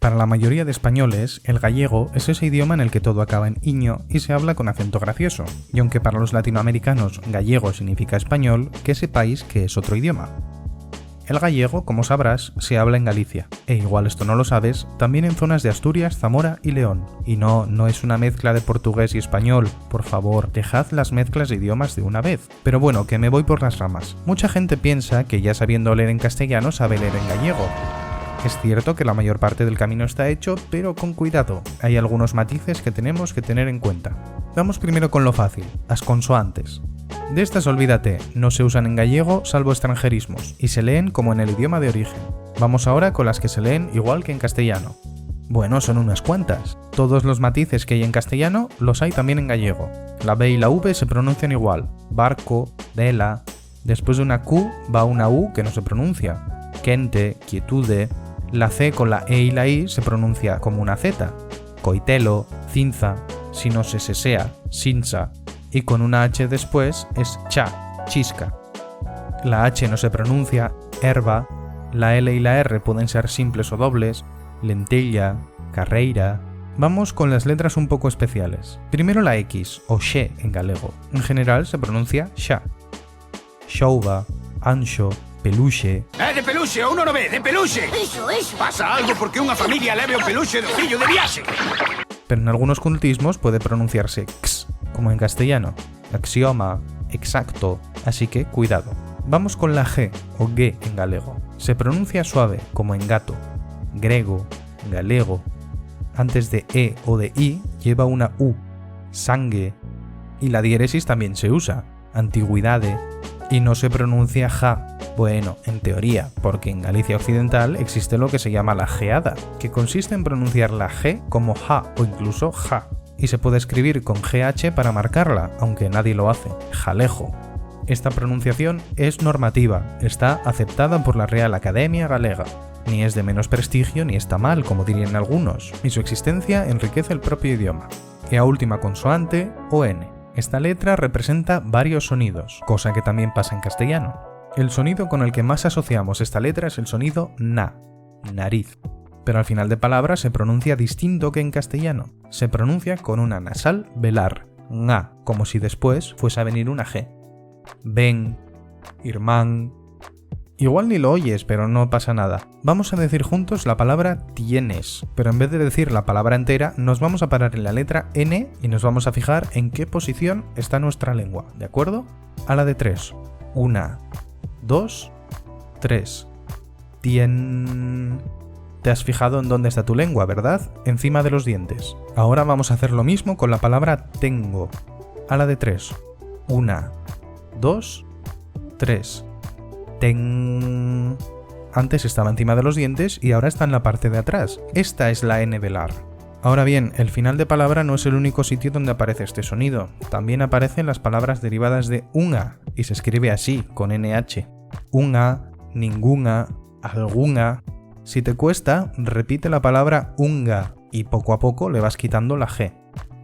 Para la mayoría de españoles, el gallego es ese idioma en el que todo acaba en ñ y se habla con acento gracioso. Y aunque para los latinoamericanos gallego significa español, que sepáis que es otro idioma. El gallego, como sabrás, se habla en Galicia, e igual esto no lo sabes, también en zonas de Asturias, Zamora y León. Y no es una mezcla de portugués y español, por favor, dejad las mezclas de idiomas de una vez. Pero bueno, que me voy por las ramas. Mucha gente piensa que ya sabiendo leer en castellano sabe leer en gallego. Es cierto que la mayor parte del camino está hecho, pero con cuidado, hay algunos matices que tenemos que tener en cuenta. Vamos primero con lo fácil, las consoantes. De estas olvídate, no se usan en gallego salvo extranjerismos, y se leen como en el idioma de origen. Vamos ahora con las que se leen igual que en castellano. Bueno, son unas cuantas. Todos los matices que hay en castellano los hay también en gallego. La B y la V se pronuncian igual, barco, vela. Después de una Q va una U que no se pronuncia, quente, quietude. La C con la E y la I se pronuncia como una Z, coitelo, cinza, si no se sesea, sinsa. Y con una H después es cha, chisca. La H no se pronuncia, herba. La L y la R pueden ser simples o dobles, lentilla, carreira. Vamos con las letras un poco especiales. Primero la X, o xe en galego. En general se pronuncia xa. Xouba, anxo, peluxe. De peluxe, uno no ve, de peluxe. Eso. Pasa algo porque unha familia leve o peluxe do fillo de viaxe. Pero en algunos cultismos puede pronunciarse x, como en castellano, axioma, exacto, así que cuidado. Vamos con la G, o G en galego. Se pronuncia suave, como en gato, grego, galego. Antes de E o de I lleva una U, sangue. Y la diéresis también se usa, antigüidade. Y no se pronuncia ja, bueno, en teoría, porque en Galicia Occidental existe lo que se llama la geada, que consiste en pronunciar la G como ja o incluso ja, y se puede escribir con GH para marcarla, aunque nadie lo hace, jalejo. Esta pronunciación es normativa, está aceptada por la Real Academia Galega, ni es de menos prestigio ni está mal, como dirían algunos, y su existencia enriquece el propio idioma. Y a última consoante, ON. Esta letra representa varios sonidos, cosa que también pasa en castellano. El sonido con el que más asociamos esta letra es el sonido na, nariz. Pero al final de palabra se pronuncia distinto que en castellano. Se pronuncia con una nasal velar, nga, como si después fuese a venir una G. Ven, irmán. Igual ni lo oyes, pero no pasa nada. Vamos a decir juntos la palabra tienes, pero en vez de decir la palabra entera, nos vamos a parar en la letra N y nos vamos a fijar en qué posición está nuestra lengua, ¿de acuerdo? A la de 3. 1, 2, 3. Tien... Te has fijado en dónde está tu lengua, ¿verdad? Encima de los dientes. Ahora vamos a hacer lo mismo con la palabra tengo. A la de 3. 1, 2, 3. Ten. Antes estaba encima de los dientes y ahora está en la parte de atrás. Esta es la N velar. Ahora bien, el final de palabra no es el único sitio donde aparece este sonido. También aparecen las palabras derivadas de unga y se escribe así, con NH. Unga, ninguna, alguna. Si te cuesta, repite la palabra unga y poco a poco le vas quitando la G.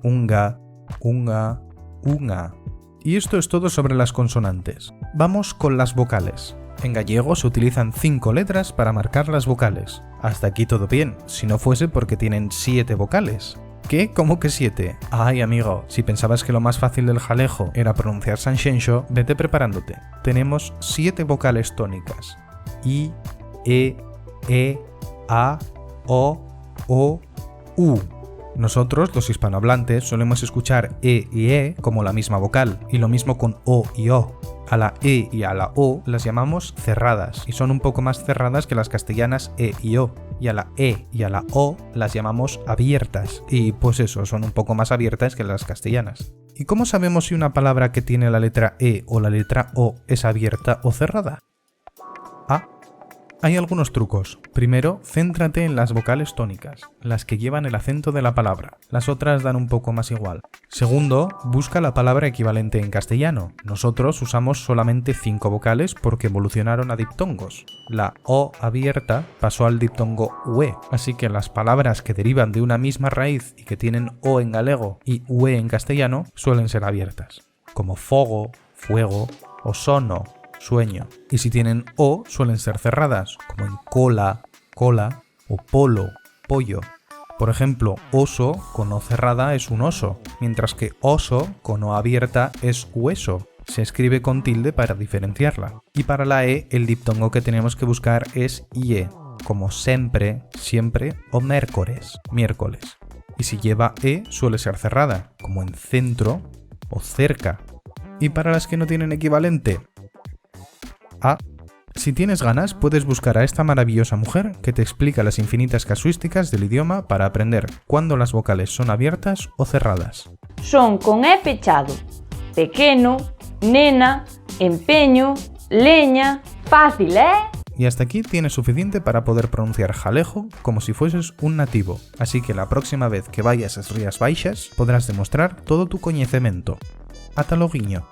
Unga, unga, unga. Y esto es todo sobre las consonantes. Vamos con las vocales. En gallego se utilizan 5 letras para marcar las vocales. Hasta aquí todo bien, si no fuese porque tienen 7 vocales. ¿Qué? ¿Cómo que 7? Ay, amigo, si pensabas que lo más fácil del jalejo era pronunciar Sanxenxo, vete preparándote. Tenemos 7 vocales tónicas. I, E, A, O, U. Nosotros, los hispanohablantes, solemos escuchar E y E como la misma vocal, y lo mismo con O y O. A la E y a la O las llamamos cerradas, y son un poco más cerradas que las castellanas E y O. Y a la E y a la O las llamamos abiertas, y pues eso, son un poco más abiertas que las castellanas. ¿Y cómo sabemos si una palabra que tiene la letra E o la letra O es abierta o cerrada? Hay algunos trucos. Primero, céntrate en las vocales tónicas, las que llevan el acento de la palabra. Las otras dan un poco más igual. Segundo, busca la palabra equivalente en castellano. Nosotros usamos solamente 5 vocales porque evolucionaron a diptongos. La O abierta pasó al diptongo UE, así que las palabras que derivan de una misma raíz y que tienen O en galego y UE en castellano suelen ser abiertas, como fogo, fuego o sono, sueño. Y si tienen O, suelen ser cerradas, como en cola, cola, o polo, pollo. Por ejemplo, oso con O cerrada es un oso, mientras que oso con O abierta es hueso. Se escribe con tilde para diferenciarla. Y para la E, el diptongo que tenemos que buscar es IE, como sempre, siempre o miércoles, miércoles. Y si lleva E, suele ser cerrada, como en centro o cerca. Y para las que no tienen equivalente, A. Si tienes ganas, puedes buscar a esta maravillosa mujer que te explica las infinitas casuísticas del idioma para aprender cuándo las vocales son abiertas o cerradas. Son con E pechado. Pequeno, nena, empeño, leña... Fácil, ¿eh? Y hasta aquí tienes suficiente para poder pronunciar jalejo como si fueses un nativo. Así que la próxima vez que vayas a Rías Baixas podrás demostrar todo tu coñecemento. Ata logo, guiño.